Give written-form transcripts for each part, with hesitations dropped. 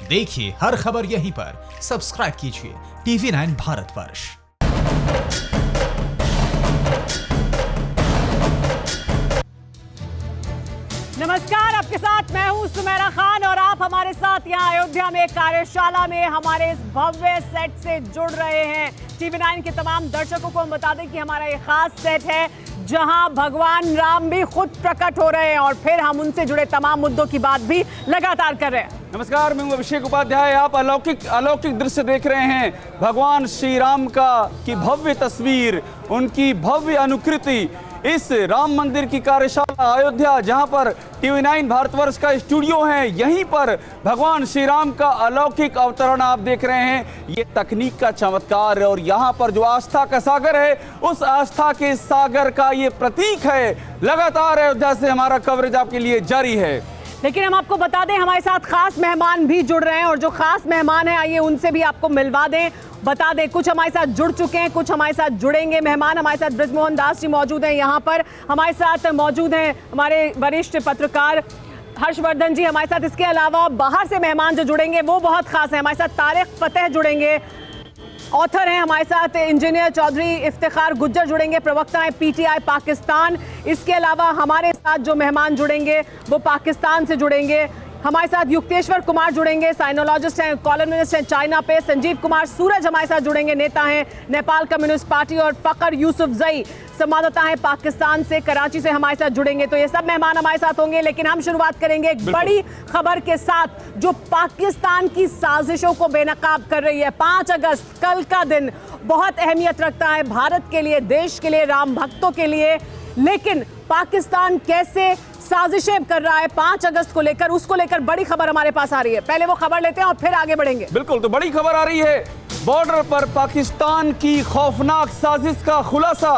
देखिए हर खबर यहीं पर, सब्सक्राइब कीजिए TV9 भारतवर्ष। नमस्कार, आपके साथ मैं हूं सुमेरा खान और आप हमारे साथ यहां अयोध्या में कार्यशाला में हमारे इस भव्य सेट से जुड़ रहे हैं। TV9 के तमाम दर्शकों को हम बता दें कि हमारा ये खास सेट है जहां भगवान राम भी खुद प्रकट हो रहे हैं और फिर हम उनसे जुड़े तमाम मुद्दों की बात भी लगातार कर रहे हैं। नमस्कार, मैं हूं अभिषेक उपाध्याय। आप अलौकिक दृश्य देख रहे हैं। भगवान श्री राम की भव्य तस्वीर, उनकी भव्य अनुकृति इस राम मंदिर की कार्यशाला अयोध्या, जहां पर TV9 भारतवर्ष का स्टूडियो है, यहीं पर भगवान श्री राम का अलौकिक अवतरण आप देख रहे हैं। ये तकनीक का चमत्कार है और यहाँ पर जो आस्था का सागर है, उस आस्था के सागर का ये प्रतीक है। लगातार अयोध्या से हमारा कवरेज आपके लिए जारी है। लेकिन हम आपको बता दें हमारे साथ खास मेहमान भी जुड़ रहे हैं और जो खास मेहमान हैं आइए उनसे भी आपको मिलवा दें, बता दें। कुछ हमारे साथ जुड़ चुके हैं, कुछ हमारे साथ जुड़ेंगे मेहमान। हमारे साथ बृजमोहन दास जी मौजूद हैं यहाँ पर, हमारे साथ मौजूद हैं हमारे वरिष्ठ पत्रकार हर्षवर्धन जी हमारे साथ। इसके अलावा बाहर से मेहमान जो जुड़ेंगे वो बहुत खास हैं। हमारे साथ तारिक फतेह जुड़ेंगे, ऑथर हैं हमारे साथ। इंजीनियर चौधरी इफ्तिखार गुज्जर जुड़ेंगे, प्रवक्ता हैं PTI पाकिस्तान। इसके अलावा हमारे साथ जो मेहमान जुड़ेंगे वो पाकिस्तान से जुड़ेंगे। हमारे साथ युक्तेश्वर कुमार जुड़ेंगे, साइनोलॉजिस्ट हैं, कॉलमनिस्ट हैं चाइना पे। संजीव कुमार सूरज हमारे साथ जुड़ेंगे, नेता हैं नेपाल कम्युनिस्ट पार्टी। और फकर यूसुफजई संवाददाता हैं पाकिस्तान से, कराची से हमारे साथ जुड़ेंगे। तो ये सब मेहमान हमारे साथ होंगे, लेकिन हम शुरुआत करेंगे एक बड़ी खबर के साथ जो पाकिस्तान की साजिशों को बेनकाब कर रही है। 5 अगस्त कल का दिन बहुत अहमियत रखता है भारत के लिए, देश के लिए, राम भक्तों के लिए। लेकिन पाकिस्तान कैसे साजिशें कर रहा है 5 अगस्त को लेकर, उसको लेकर बड़ी खबर हमारे पास आ रही है। पहले वो खबर लेते हैं और फिर आगे बढ़ेंगे। बिल्कुल, तो बड़ी खबर आ रही है। बॉर्डर पर पाकिस्तान की खौफनाक साजिश का खुलासा।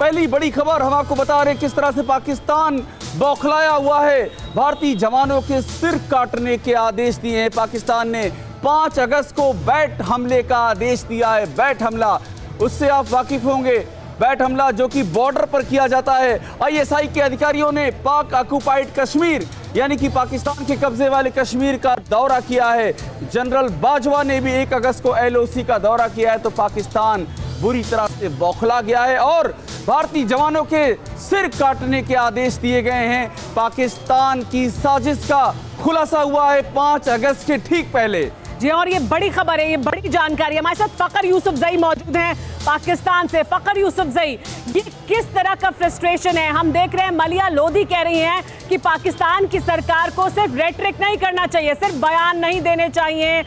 पहली बड़ी खबर हम आपको बता रहे हैं किस तरह से पाकिस्तान बौखलाया हुआ है। भारतीय जवानों के सिर काटने के आदेश दिए हैं पाकिस्तान ने। 5 अगस्त को बैट हमले का आदेश दिया है। बैट हमला, उससे आप वाकिफ होंगे। बैट हमला जो कि बॉर्डर पर किया जाता है। ISI के अधिकारियों ने पाक ऑक्युपाइड कश्मीर यानी कि पाकिस्तान के कब्जे वाले कश्मीर का दौरा किया है। जनरल बाजवा ने भी 1 अगस्त को LOC का दौरा किया है। तो पाकिस्तान बुरी तरह से बौखला गया है और भारतीय जवानों के सिर काटने के आदेश दिए गए हैं। पाकिस्तान की साजिश का खुलासा हुआ है 5 अगस्त के ठीक पहले। जी, और ये बड़ी खबर है, ये बड़ी जानकारी। हमारे साथ फकर यूसुफजई मौजूद हैं पाकिस्तान से। फकर यूसुफजई, ये किस तरह का फ्रस्ट्रेशन है? हम देख रहे हैं मलिया लोधी कह रही हैं कि पाकिस्तान की सरकार को सिर्फ रेटरिक नहीं करना चाहिए, सिर्फ बयान नहीं देने चाहिए।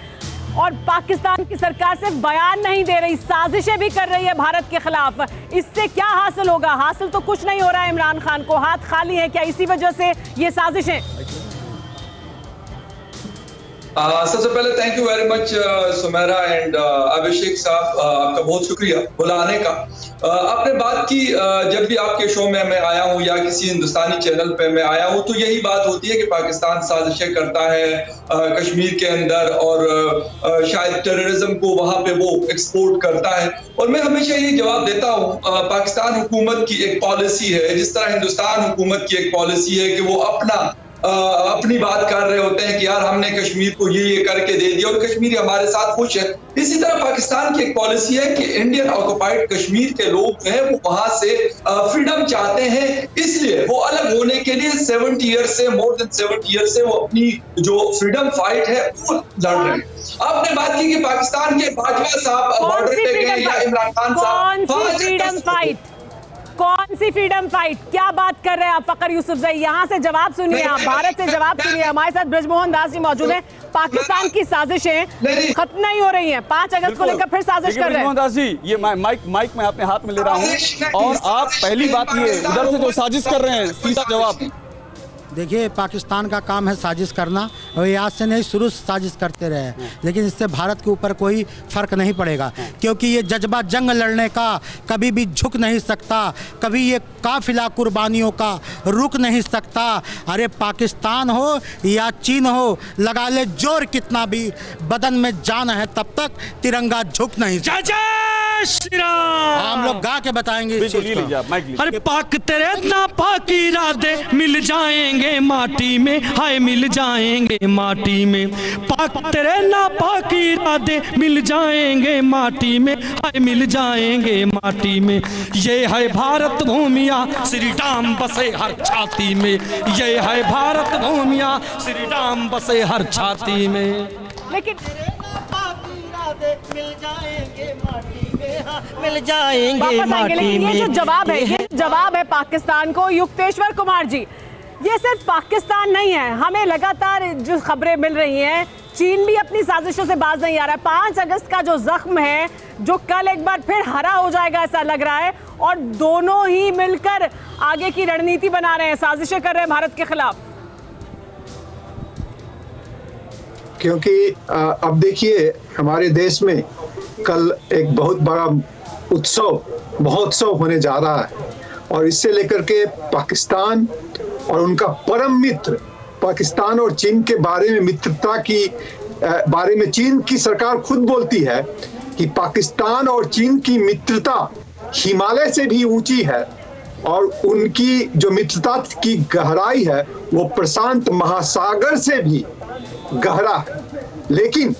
और पाकिस्तान की सरकार सिर्फ बयान नहीं दे रही, साजिशें भी कर रही है भारत के खिलाफ। इससे क्या हासिल होगा? हासिल तो कुछ नहीं हो रहा है, इमरान खान को हाथ खाली है। क्या इसी वजह से ये साजिशें? सबसे पहले thank you very much Sumera and Abhishek साहब, आपका बहुत शुक्रिया बुलाने का। आपने बात की, जब भी आपके शो में मैं आया हूँ या किसी हिंदुस्तानी चैनल पे मैं आया हूँ तो यही बात होती है कि पाकिस्तान साजिशें करता है कश्मीर के अंदर और शायद टेररिज्म को वहां पे वो एक्सपोर्ट करता है। और मैं हमेशा यही जवाब देता हूँ, पाकिस्तान हुकूमत की एक पॉलिसी है, जिस तरह हिंदुस्तान हुकूमत की एक पॉलिसी है कि वो अपनी बात कर रहे होते हैं कि यार हमने कश्मीर को ये करके दे दिया और कश्मीरी हमारे साथ खुश है। इसी तरह पाकिस्तान की एक पॉलिसी है कि इंडियन ऑक्युपाइड कश्मीर के लोग जो हैं वो वहां से फ्रीडम चाहते हैं, इसलिए वो अलग होने के लिए 70 ईयर्स से, मोर देन 70 ईयर्स से वो अपनी जो फ्रीडम फाइट है वो लड़ रहे हैं। आपने बात की कि पाकिस्तान के बाजवा साहब बॉर्डर पे गए या इमरान खान साहब, कौन सी फ्रीडम फाइट? क्या बात कर रहे हैं आप फकर यूसुफजई? यहाँ से जवाब सुनिए, आप भारत से जवाब सुनिए। हमारे साथ बृजमोहन दास जी मौजूद हैं। पाकिस्तान की साजिशें खत्म नहीं हो रही हैं, 5 अगस्त को लेकर फिर साजिश कर रहे हैं। बृजमोहन दास जी, ये माइक मैं अपने हाथ में ले रहा हूँ और आप पहली बात ये उधर से जो साजिश कर रहे हैं, सीधा जवाब। देखिए, पाकिस्तान का काम है साजिश करना और ये आज से नहीं, शुरू से साजिश करते रहे, लेकिन इससे भारत के ऊपर कोई फर्क नहीं पड़ेगा क्योंकि ये जज्बा जंग लड़ने का कभी भी झुक नहीं सकता, कभी ये काफिला कुर्बानियों का रुक नहीं सकता। अरे पाकिस्तान हो या चीन हो, लगा ले जोर कितना भी, बदन में जान है तब तक तिरंगा झुक नहीं सकता। जय श्री राम। हम लोग गा के बताएंगे इस बिल्कुल, चीज ये को। लीजिए आप, माइक लीजिए। अरे पाक तेरे ना पाक इरादे मिल जाएंगे माटी में, हाय मिल जाएंगे माटी में। पाक तेरे ना पाक इरादे मिल जाएंगे माटी में, हाय मिल जाएंगे माटी में। ये है भारत भूमिया श्री राम बसे हर छाती में, ये है भारत भूमिया श्री राम बसे हर छाती में। लेकिन मिल जाएंगे माटी में, हाँ, मिल जाएंगे वापस आएंगे, माटी लेकिन में। ये जो जवाब है, ये जवाब है पाकिस्तान को। युक्तेश्वर कुमार जी, ये सिर्फ पाकिस्तान नहीं है, हमें लगातार जो खबरें मिल रही हैं, चीन भी अपनी साजिशों से बाज नहीं आ रहा है। 5 अगस्त का जो जख्म है, जो कल एक बार फिर हरा हो जाएगा ऐसा लग रहा है, और दोनों ही मिलकर आगे की रणनीति बना रहे हैं, साजिशें कर रहे हैं भारत के खिलाफ। क्योंकि अब देखिए हमारे देश में कल एक बहुत बड़ा उत्सव महोत्सव होने जा रहा है, और इससे लेकर के पाकिस्तान और उनका परम मित्र पाकिस्तान और चीन के बारे में मित्रता की बारे में चीन की सरकार खुद बोलती है कि पाकिस्तान और चीन की मित्रता हिमालय से भी ऊंची है, और उनकी जो मित्रता की गहराई है वो प्रशांत महासागर से भी गहरा है। लेकिन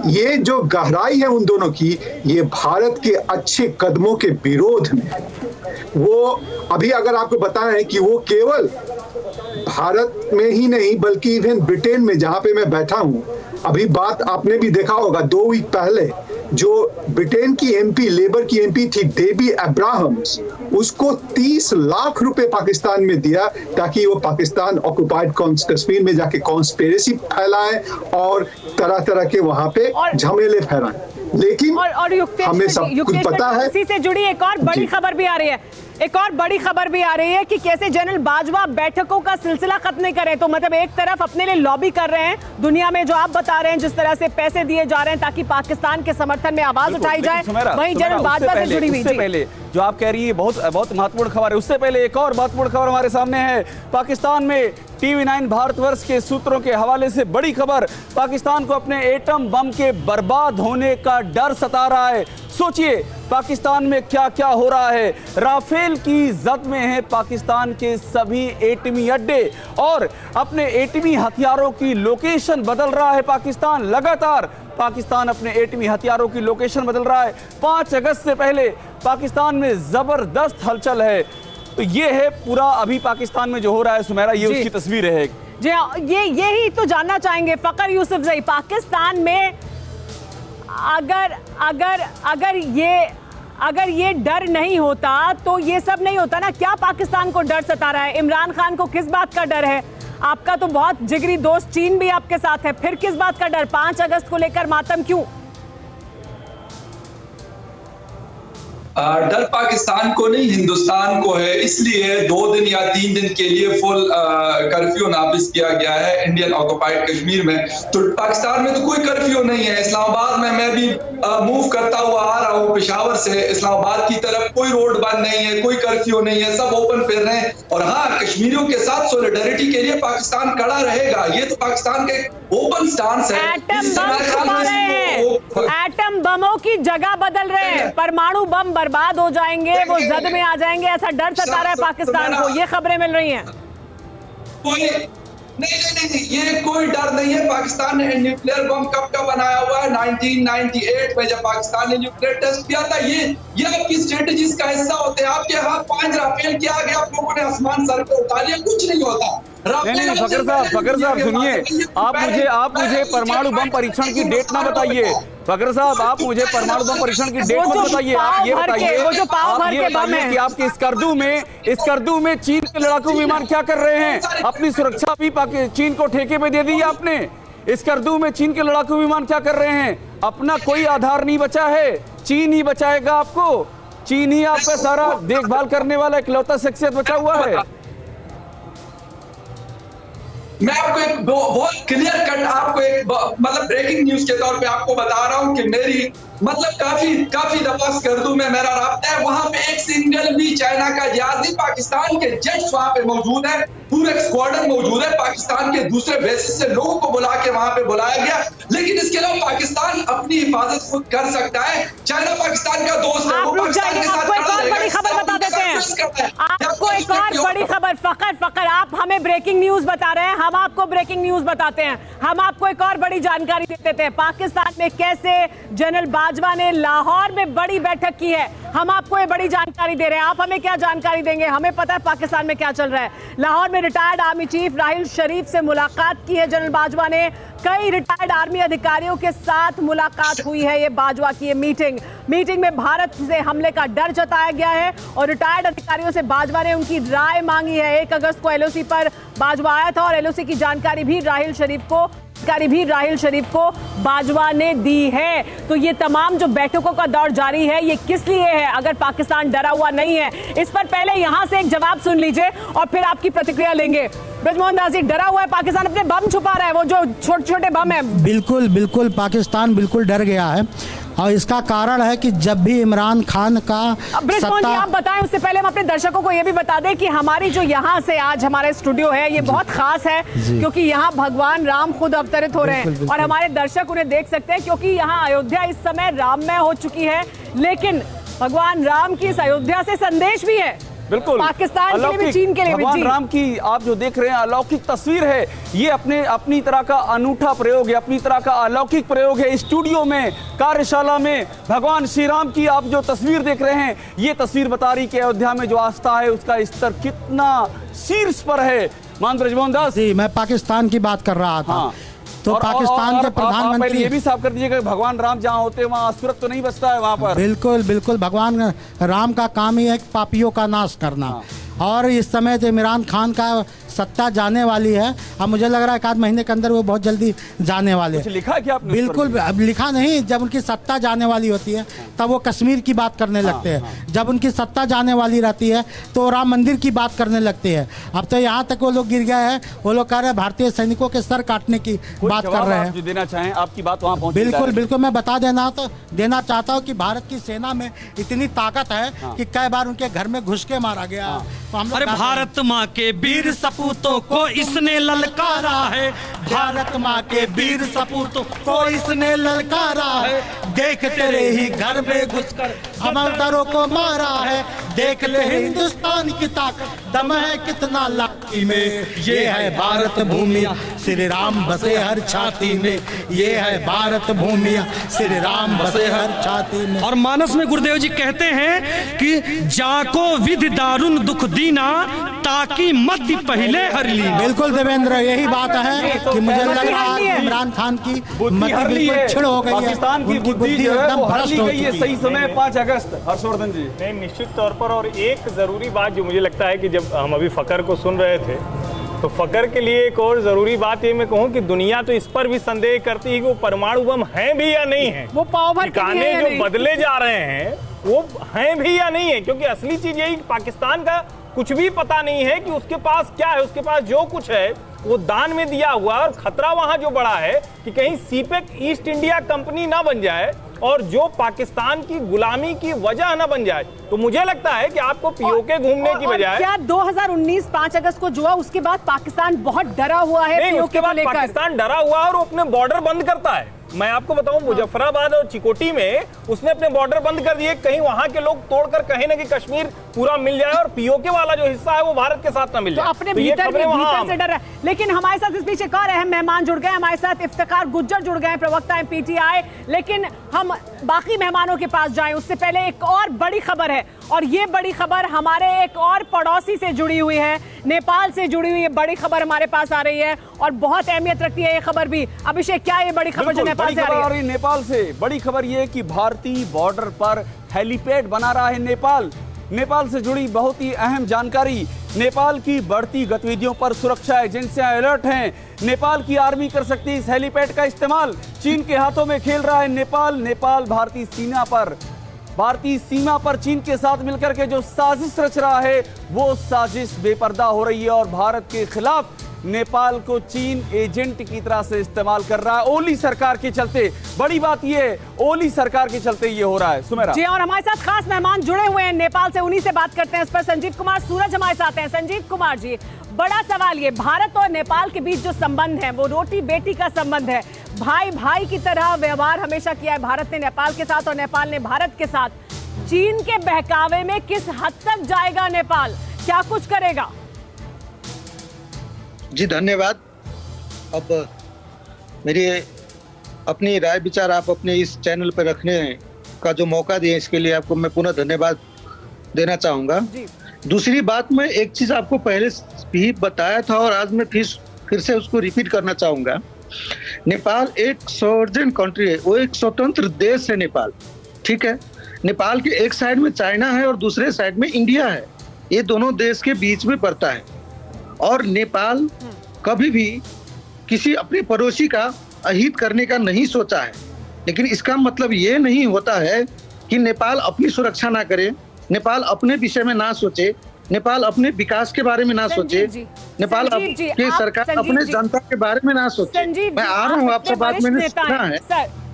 ये जो गहराई है उन दोनों की, ये भारत के अच्छे कदमों के विरोध में है। वो अभी अगर आपको बताना है कि वो केवल भारत में ही नहीं बल्कि इवन ब्रिटेन में जहां पे मैं बैठा हूं, अभी बात आपने भी देखा होगा 2 वीक पहले जो ब्रिटेन की एमपी, लेबर की एमपी थी डेबी अब्राहम्स, उसको 30 लाख रुपए पाकिस्तान में दिया ताकि वो पाकिस्तान ऑक्युपाइड कश्मीर में जाके कॉन्स्पिरेसी फैलाए और तरह तरह के वहां पे झमेले फैलाए। लेकिन और हमें सब कुछ पता है। इसी से जुड़ी एक और बड़ी खबर भी आ रही है, एक और बड़ी खबर भी आ रही है कि कैसे जनरल बाजवा बैठकों का सिलसिला खत्म नहीं करें। तो मतलब एक तरफ अपने लिए लॉबी कर रहे हैं दुनिया में, जो आप बता रहे हैं, जिस तरह से पैसे दिए जा रहे हैं ताकि पाकिस्तान के समर्थन में आवाज उठाई जाए, वहीं जनरल बाजवा से जुड़ी हुई। उससे पहले जो आप कह रही है बहुत महत्वपूर्ण खबर है, उससे पहले एक और महत्वपूर्ण खबर हमारे सामने है। पाकिस्तान में TV9 भारतवर्ष के सूत्रों के हवाले से बड़ी खबर, पाकिस्तान को अपने एटम बम के बर्बाद होने का डर सता रहा है। सोचिए पाकिस्तान में क्या क्या हो रहा है। राफेल की जद में है पाकिस्तान के सभी एटमी अड्डे, और अपने एटमी हथियारों की लोकेशन बदल रहा है पाकिस्तान। लगातार पाकिस्तान अपने एटमी हथियारों की लोकेशन बदल रहा है। 5 अगस्त से पहले पाकिस्तान में जबरदस्त हलचल है। तो ये है पूरा अभी पाकिस्तान में जो हो रहा है सुमेरा, ये उसकी तस्वीर है। जी हाँ, यही तो जानना चाहेंगे फकर यूसुफजई, पाकिस्तान में अगर ये डर नहीं होता तो ये सब नहीं होता ना। क्या पाकिस्तान को डर सता रहा है? इमरान खान को किस बात का डर है? आपका तो बहुत जिगरी दोस्त चीन भी आपके साथ है, फिर किस बात का डर? 5 अगस्त को लेकर मातम क्यों? डर पाकिस्तान को नहीं हिंदुस्तान को है, इसलिए 2 दिन या 3 दिन के लिए फुल कर्फ्यू नाफिज किया गया है इंडियन ऑक्युपाइड कश्मीर में। तो पाकिस्तान में तो कोई कर्फ्यू नहीं है। इस्लामाबाद में मैं भी मूव करता हुआ आ रहा हूँ पेशावर से इस्लामाबाद की तरफ, कोई रोड बंद नहीं है, कोई कर्फ्यू नहीं है, सब ओपन फिर रहे हैं। और हाँ, कश्मीरियों के साथ सॉलिडेरिटी के लिए पाकिस्तान खड़ा रहेगा, ये तो पाकिस्तान के ओपन स्टांस है। एटम बमों की जगह बदल रहे हैं, परमाणु बम बर्बाद हो जाएंगे, वो जद में आ जाएंगे, ऐसा डर सता रहा है पाकिस्तान को। ये खबरें मिल रही हैं। नहीं, ये कोई डर नहीं है। पाकिस्तान ने न्यूक्लियर बम कब का बनाया हुआ है? 1998 में जब पाकिस्तान ने न्यूक्लियर टेस्ट किया था। ये आपकी स्ट्रेटेजीज का हिस्सा होते हैं। आपके हाथ 5 राफेल के आगे आप लोगों ने आसमान सर पे उठा लिया, कुछ नहीं होता। नहीं फकर साहब सुनिए, आप मुझे परमाणु बम परीक्षण की डेट ना बताइए। फकर साहब, आप मुझे परमाणु बम परीक्षण की डेट मत बताइए। आप ये बताइए कि आपके स्कर्दू में चीन के लड़ाकू विमान क्या कर रहे हैं? अपनी सुरक्षा भी चीन को ठेके पे दे दी है आपने। स्कर्दू में चीन के लड़ाकू विमान क्या कर रहे हैं? अपना कोई आधार नहीं बचा है, चीन ही बचाएगा आपको। चीन ही आपका सारा देखभाल करने वाला इकलौता शख्सियत बचा हुआ है। मैं आपको एक बहुत क्लियर कट आपको एक मतलब ब्रेकिंग न्यूज के तौर पे आपको बता रहा हूं कि मेरी मतलब काफी दफा स्कर्दू में मेरा राब्ता है। वहां पे एक सिंगल भी चाइना का जहाज नहीं, पाकिस्तान के जेट्स वहां पे मौजूद है, पूरे स्क्वाड्रन मौजूद है। पाकिस्तान के दूसरे बेसिस से लोगों को बुला के वहां पे बुलाया गया। लेकिन इसके अलावा पाकिस्तान अपनी हिफाजत खुद कर सकता है। चाइना पाकिस्तान का दोस्त है, आप वो रुक पाकिस्तान जाइए, के साथ आपको एक खड़ा और रहेगा, बड़ी खबर इस्लाम बता उनके देते साथ हैं। ट्रस्ट करता है। आपको एक और बड़ी खबर, फकर आप हमें ब्रेकिंग न्यूज बता रहे हैं, हम आपको ब्रेकिंग न्यूज बताते हैं। हम आपको एक और बड़ी जानकारी दे देते हैं। पाकिस्तान में कैसे जनरल बाजवा ने लाहौर में बड़ी बैठक की है, हम आपको ये बड़ी जानकारी दे रहे हैं। आप हमें क्या जानकारी देंगे? हमें पता है पाकिस्तान में क्या चल रहा है। लाहौर में रिटायर्ड आर्मी चीफ राहिल शरीफ से मुलाकात की है जनरल बाजवा ने। कई रिटायर्ड आर्मी अधिकारियों के साथ मुलाकात हुई है ये बाजवा की ये मीटिंग में भारत से हमले का डर जताया गया है और रिटायर्ड अधिकारियों से बाजवा ने उनकी राय मांगी है। 1 अगस्त को एलओसी पर बाजवा आया था और एलओसी की जानकारी भी राहिल शरीफ को बाजवा ने दी है। तो ये तमाम जो बैठकों का दौर जारी है, ये किस लिए है अगर पाकिस्तान डरा हुआ नहीं है? इस पर पहले यहां से एक जवाब सुन लीजिए और फिर आपकी प्रतिक्रिया लेंगे। ब्रिजमोहन दास जी, डरा हुआ है पाकिस्तान, अपने बम छुपा रहा है, वो जो छोटे छोटे बम है। बिल्कुल पाकिस्तान बिल्कुल डर गया है और इसका कारण है कि जब भी इमरान खान का ब्रिजमोहन जी, आप बताएं, उससे पहले हम अपने दर्शकों को यह भी बता दें कि हमारी जो यहाँ से आज हमारे स्टूडियो है ये बहुत खास है क्योंकि यहाँ भगवान राम खुद अवतरित हो रहे हैं और हमारे दर्शक उन्हें देख सकते हैं क्योंकि यहाँ अयोध्या इस समय राममय हो चुकी है। लेकिन भगवान राम की इस अयोध्या से संदेश भी है, बिल्कुल पाकिस्तान के लिए भी, चीन के लिए भी। भगवान राम की आप जो देख रहे हैं अलौकिक तस्वीर है, ये अपनी तरह का अनूठा प्रयोग है, अपनी तरह का अलौकिक प्रयोग है। स्टूडियो में, कार्यशाला में भगवान श्री राम की आप जो तस्वीर देख रहे हैं, ये तस्वीर बता रही कि अयोध्या में जो आस्था है उसका स्तर कितना शीर्ष पर है। मान ब्रिजमोहन दास जी, मैं पाकिस्तान की बात कर रहा था। हाँ। तो पाकिस्तान के प्रधानमंत्री, ये भी साफ कर दीजिएगा भगवान राम जहाँ होते हैं वहाँ असुरत तो नहीं बचता है वहाँ पर। बिल्कुल भगवान राम का काम ही है पापियों का नाश करना। और इस समय जो इमरान खान का सत्ता जाने वाली है, अब मुझे लग रहा है 1 महीने के अंदर वो बहुत जल्दी जाने वाले हैं। लिखा है क्या आपने? बिल्कुल, अब लिखा नहीं। जब उनकी सत्ता जाने वाली होती है तब वो कश्मीर की बात करने लगते हैं। जब उनकी सत्ता जाने वाली रहती है तो राम मंदिर की बात करने लगते हैं। अब तो यहाँ तक वो लोग गिर गए हैं, वो लोग कह रहे हैं भारतीय सैनिकों के सर काटने की बात कर रहे हैं। जो देना चाहें, आपकी बात वहाँ पहुँच। बिल्कुल मैं बता देना चाहता हूँ कि भारत की सेना में इतनी ताकत है कि कई बार उनके घर में घुस के मारा गया। तो हम अरे भारत माँ के वीर सपूतों को इसने ललकारा है, भारत माँ के वीर सपूतों को इसने ललकारा है। देख तेरे ही घर में घुसकर हवलदारों को मारा है। देख ले हिंदुस्तान की ताकत, दम है कितना लाठी में। ये है भारत भूमि, श्री राम बसे हर छाती में। ये है भारत भूमि, श्री राम बसे हर छाती में। और मानस में गुरुदेव जी कहते हैं कि जाको विधि दारुण दुख दीना, ताकि मत पहले हर ली। बिल्कुल देवेंद्र, यही बात है कि मुझे लग रहा है इमरान खान की मति बिल्कुल छिड़ हो गई है। पाकिस्तान की बुद्धि जो है वो हर ली गई है सही समय 5 अगस्त। हर्षवर्धन जी, नहीं, निश्चित तौर पर। और एक ज़रूरी बात जो मुझे लगता है कि जब हम अभी फ़कर को सुन रहे थे तो फ़कर के लिए एक और ज़रूरी बात ये मैं कहूँ कि दुनिया तो इस पर भी संदेह करती है कि वो परमाणु बम हैं भी या नहीं है। वो पाव भर के लिए है जो बदले जा रहे हैं वो हैं भी या नहीं है, क्योंकि असली चीज़ यही पाकिस्तान का कुछ भी पता नहीं है कि उसके पास क्या है। उसके पास जो कुछ है वो दान में दिया हुआ, और खतरा वहां जो बड़ा है कि कहीं सीपेक ईस्ट इंडिया कंपनी ना बन जाए और जो पाकिस्तान की गुलामी की वजह ना बन जाए। तो मुझे लगता है कि आपको पीओके घूमने की बजाय, क्या 2019 5 अगस्त को जो हुआ उसके बाद पाकिस्तान बहुत डरा हुआ है? नहीं, उसके बाद पाकिस्तान डरा हुआ और अपने बॉर्डर बंद करता है। मैं आपको बताऊं, मुजफ्फराबाद और चिकोटी में उसने अपने बॉर्डर बंद कर दिए, कहीं वहां के लोग तोड़कर कहीं ना कहीं कश्मीर पूरा मिल जाए और पीओके वाला जो हिस्सा है वो भारत के साथ ना मिल जाए। तो अपने भीतर से डर है। लेकिन हमारे साथ इस बीच एक और अहम मेहमान जुड़ गए, हमारे साथ इफ्तिकार गुज्जर जुड़ गए, प्रवक्ता है पीटीआई। लेकिन हम बाकी मेहमानों के पास जाएं उससे पहले एक और बड़ी खबर है, और ये बड़ी खबर हमारे एक और पड़ोसी से जुड़ी हुई है, नेपाल से जुड़ी हुई है। बड़ी खबर हमारे पास आ रही है और बहुत अहमियत रखती है ये खबर भी। अभिषेक, क्या ये बड़ी खबर जो नेपाल से आ रही है? नेपाल से बड़ी खबर ये कि भारतीय बॉर्डर पर हेलीपैड बना रहा है नेपाल। नेपाल से जुड़ी बहुत ही अहम जानकारी। नेपाल की बढ़ती गतिविधियों पर सुरक्षा एजेंसियां अलर्ट हैं। नेपाल की आर्मी कर सकती है इस हेलीपैड का इस्तेमाल। चीन के हाथों में खेल रहा है नेपाल भारतीय सीमा पर चीन के साथ मिलकर के जो साजिश रच रहा है वो साजिश बेपर्दा हो रही है और भारत के खिलाफ नेपाल को चीन एजेंट की तरह से इस्तेमाल कर रहा है। ओली सरकार के चलते, बड़ी बात ये है, ओली सरकार के चलते ये हो रहा है। सुमेरा जी, और हमारे साथ खास मेहमान जुड़े हुए हैं नेपाल से, उन्हीं से बात करते हैं इस पर। संजीव कुमार सूरज हमारे साथ हैं। संजीव कुमार जी, बड़ा सवाल ये, भारत और नेपाल के बीच जो संबंध है वो रोटी बेटी का संबंध है। भाई भाई की तरह व्यवहार हमेशा किया है भारत ने नेपाल के साथ और नेपाल ने भारत के साथ। चीन के बहकावे में किस हद तक जाएगा नेपाल, क्या कुछ करेगा? जी धन्यवाद। अब मेरी अपनी राय विचार आप अपने इस चैनल पर रखने का जो मौका दिए इसके लिए आपको मैं पुनः धन्यवाद देना चाहूँगा। दूसरी बात, मैं एक चीज़ आपको पहले भी बताया था और आज मैं फिर से उसको रिपीट करना चाहूँगा। नेपाल एक सॉवरेन कंट्री है, वो एक स्वतंत्र देश है नेपाल, ठीक है। नेपाल के एक साइड में चाइना है और दूसरे साइड में इंडिया है, ये दोनों देश के बीच में पड़ता है। और नेपाल कभी भी किसी अपने पड़ोसी का अहित करने का नहीं सोचा है, लेकिन इसका मतलब ये नहीं होता है कि नेपाल अपनी सुरक्षा ना करे, नेपाल अपने विषय में ना सोचे, नेपाल अपने विकास के बारे में ना सोचे, नेपाल के सरकार अपने जनता के बारे में ना सोचे। मैं आ रहा हूँ, आपसे बात मैंने सुना है।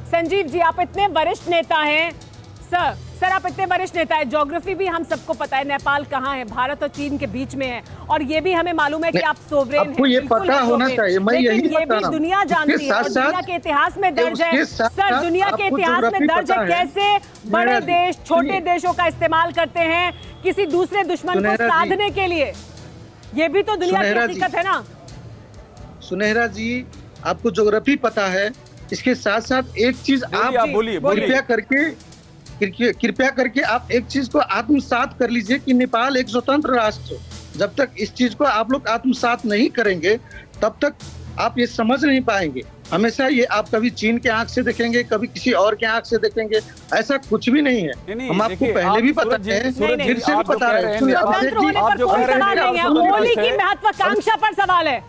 संजीव जी, आप इतने वरिष्ठ नेता हैं सर, आप इतने वरिष्ठ नेता है, ज्योग्राफी भी हम सबको पता है, नेपाल कहाँ है, भारत और चीन के बीच में है, और ये भी हमें मालूम है कि आप सोवरेन हैं। आपको ये पता होना चाहिए, मैं यही बता रहा हूं। दुनिया जानती है और दुनिया के इतिहास में दर्ज है सर, दुनिया के इतिहास में दर्ज है कैसे बड़े देश छोटे देशों का इस्तेमाल करते हैं किसी दूसरे दुश्मन को साधने के लिए। ये भी तो दुनिया की हकीकत है ना। सुनहरा जी, आपको ज्योग्राफी पता है, इसके साथ साथ एक चीज आप बोलिए कृपया करके आप एक चीज को आत्मसात कर लीजिए कि नेपाल एक स्वतंत्र राष्ट्र है। जब तक इस चीज को आप लोग आत्मसात नहीं करेंगे तब तक आप ये समझ नहीं पाएंगे। हमेशा ये आप कभी चीन के आंख से देखेंगे, कभी किसी और के आंख से देखेंगे, ऐसा कुछ भी नहीं है। हम आपको पहले भी पता है, फिर से भी पता है। स्वतंत्र होने पर कोई सवाल नहीं है, होली की महत्वाकांक्षा पर सवाल है।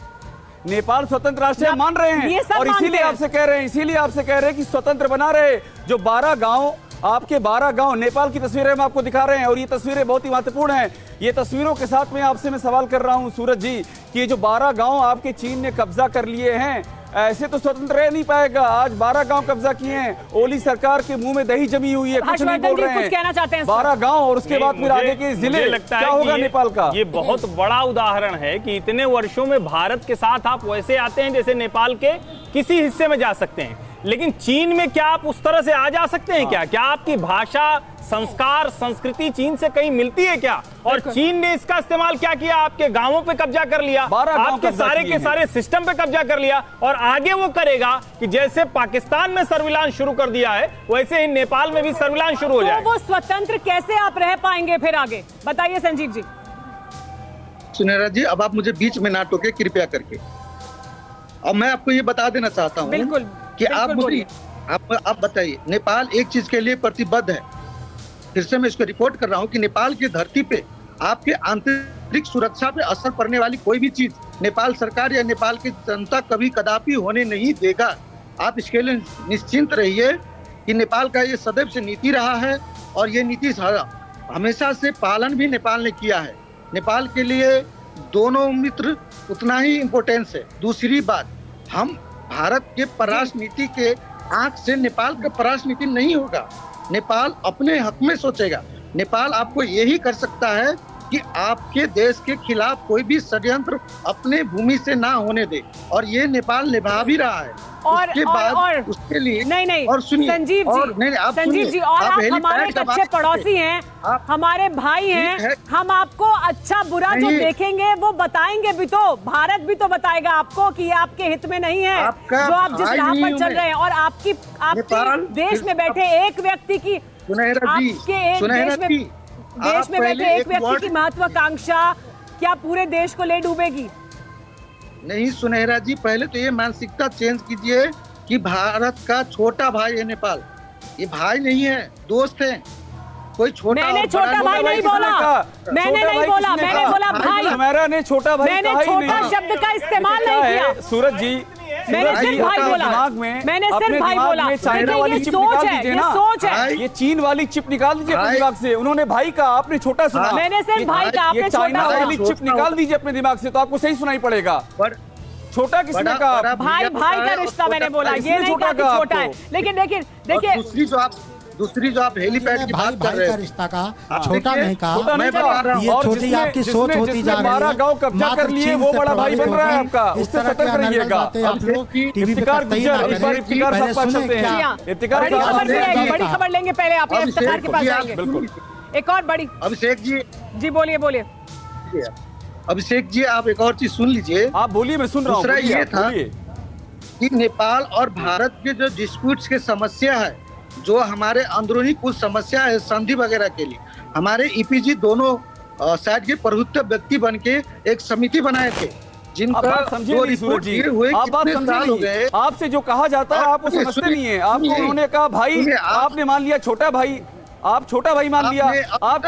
नेपाल स्वतंत्र राष्ट्र मान रहे हैं और इसीलिए आपसे कह रहे हैं कि स्वतंत्र बना रहे। जो 12 गांव, आपके 12 गांव, नेपाल की तस्वीरें हम आपको दिखा रहे हैं और ये तस्वीरें बहुत ही महत्वपूर्ण हैं। ये तस्वीरों के साथ में आपसे मैं सवाल कर रहा हूं सूरज जी कि ये जो 12 गांव आपके चीन ने कब्जा कर लिए हैं, ऐसे तो स्वतंत्र रह नहीं पाएगा। आज 12 गांव कब्जा किए हैं, ओली सरकार के मुंह में दही जमी हुई है, कुछ नहीं बोल रहे हैं। 12 गांव और उसके बाद फिर आगे के जिले, क्या होगा नेपाल का? ये बहुत बड़ा उदाहरण है कि इतने वर्षों में भारत के साथ आप वैसे आते हैं जैसे नेपाल के किसी हिस्से में जा सकते हैं, लेकिन चीन में क्या आप उस तरह से आ जा सकते हैं? क्या आपकी भाषा, संस्कार, संस्कृति चीन से कहीं मिलती है क्या? और चीन ने इसका इस्तेमाल क्या किया? आपके गांवों पे कब्जा कर लिया, आपके सारे के सारे सिस्टम पे कब्जा कर लिया, और आगे वो करेगा कि जैसे पाकिस्तान में सर्विलांस शुरू कर दिया है वैसे ही नेपाल में भी सर्विलांस शुरू हो जाए। तो वो स्वतंत्र कैसे आप रह पाएंगे फिर आगे? बताइए संजीव जी। सुनहरा जी, अब आप मुझे बीच में ना टोके कृपया करके। अब मैं आपको ये बता देना चाहता हूँ बिल्कुल कि आप मुझे आप बताइए, नेपाल एक चीज के लिए प्रतिबद्ध है। फिर से मैं इसको रिपोर्ट कर रहा हूं कि नेपाल की धरती पे आपके आंतरिक सुरक्षा पे असर पड़ने वाली कोई भी चीज नेपाल सरकार या नेपाल की जनता कभी कदापि होने नहीं देगा। आप इसके लिए निश्चिंत रहिए कि नेपाल का ये सदैव से नीति रहा है और ये नीति हमेशा से पालन भी नेपाल ने किया है। नेपाल के लिए दोनों मित्र उतना ही इम्पोर्टेंस है। दूसरी बात, हम भारत के परराष्ट्र नीति के आंख से नेपाल का परराष्ट्र नीति नहीं होगा। नेपाल अपने हक में सोचेगा। नेपाल आपको यही कर सकता है कि आपके देश के खिलाफ कोई भी षड्यंत्र अपने भूमि से ना होने दे, और ये नेपाल निभा भी रहा है। उसके बाद उसके लिए नहीं और सुनिए संजीव जी, और आप हमारे अच्छे पड़ोसी हैं, हमारे भाई हैं, हम आपको अच्छा बुरा जो देखेंगे वो बताएंगे भी, तो भारत भी तो बताएगा आपको कि ये आपके हित में नहीं है जो आप जिस राह पर चल रहे हैं। और आपके देश में बैठे एक व्यक्ति की, देश में बैठे एक व्यक्ति की महत्वाकांक्षा क्या पूरे देश को ले डूबेगी? नहीं सुनहरा जी, पहले तो ये मानसिकता चेंज कीजिए कि भारत का छोटा भाई है नेपाल। ये भाई नहीं है, दोस्त है। कोई छोटा, मैंने छोटा भाई नहीं बोला, मैंने नहीं बोला, मैंने बोला भाई। ने छोटा भाई, मैंने छोटा शब्द का इस्तेमाल नहीं किया सूरज जी। मैंने सिर्फ भाई बोला, मैंने सिर्फ भाई बोला। चाइना वाली चिप निकाल दीजिए ना, सोच है, ये चीन वाली चिप निकाल दीजिए अपने दिमाग से। उन्होंने भाई का, आपने छोटा सुना। मैंने सिर्फ भाई का, आपने छोटा चाइना वाली चिप निकाल दीजिए अपने दिमाग से, तो आपको सही सुनाई पड़ेगा। छोटा किसने कहा? भाई भाई का रिश्ता मैंने बोला, ये नहीं कहा कि छोटा है। लेकिन देखिए दूसरी जो आप दूसरी जो आप हेलीपैड की भाई बात कर भाई रहे का हैं, रिश्ता का छोटा नहीं छोटा कहा। नहीं मैं बता रहा हूं। ये और छोटी जिसने- आपकी जिसने- सोच होती जिसने जा रही है। 12 गांव कब्जा मात्र कर लिए, चीन वो से बड़ा भाई प्रभावित बन रहा है होकर आपका, इस उससे तरह की सतर्क अनर्गल रहिएगा। बातें आप लोग टीवी पे इफ्तिकार कतई गुज्जर, ना एक बार करें। इफ्तिकार पहले साहब पास सुने चलते क्या हैं। इफ्तिकार बड़ी साहब खबर भी आपने- है, बड़ी खबर लेंगे पहले आप अभिषेक इफ्तिखार के पास जी, आप जाएंगे। बिल्कुल। एक और बड़ी। अभिषेक जी, जी बोलिए बोलिए। अभिषेक जी आप एक और चीज सुन लीजिए। आप बोलिए, मैं सुन रहा हूँ। दूसरा बोलिए ये आप, था बोलिए। कि नेपाल और भारत के जो डिस्प्यूट्स के समस्या है, जो हमारे अंदरूनी कुछ समस्या है संधि वगैरह के लिए, हमारे ईपीजी दोनों साइड के प्रभुत्व व्यक्ति बन के एक समिति बनाए थे, आप जिनका बात समझे जो नहीं सूरज रिपोर्ट जी, दिए हुए आप बात कितने समझे साल हो नहीं। गए। आपसे जो कहा जाता है आप वो सुनिए, समझते सुनिए, नहीं है। आपको सुनिए। उन्होंने कहा भाई, सुनिए, आपने मान लिया छोटा भाई, आप छोटा भाई मान लिया। आपने- आप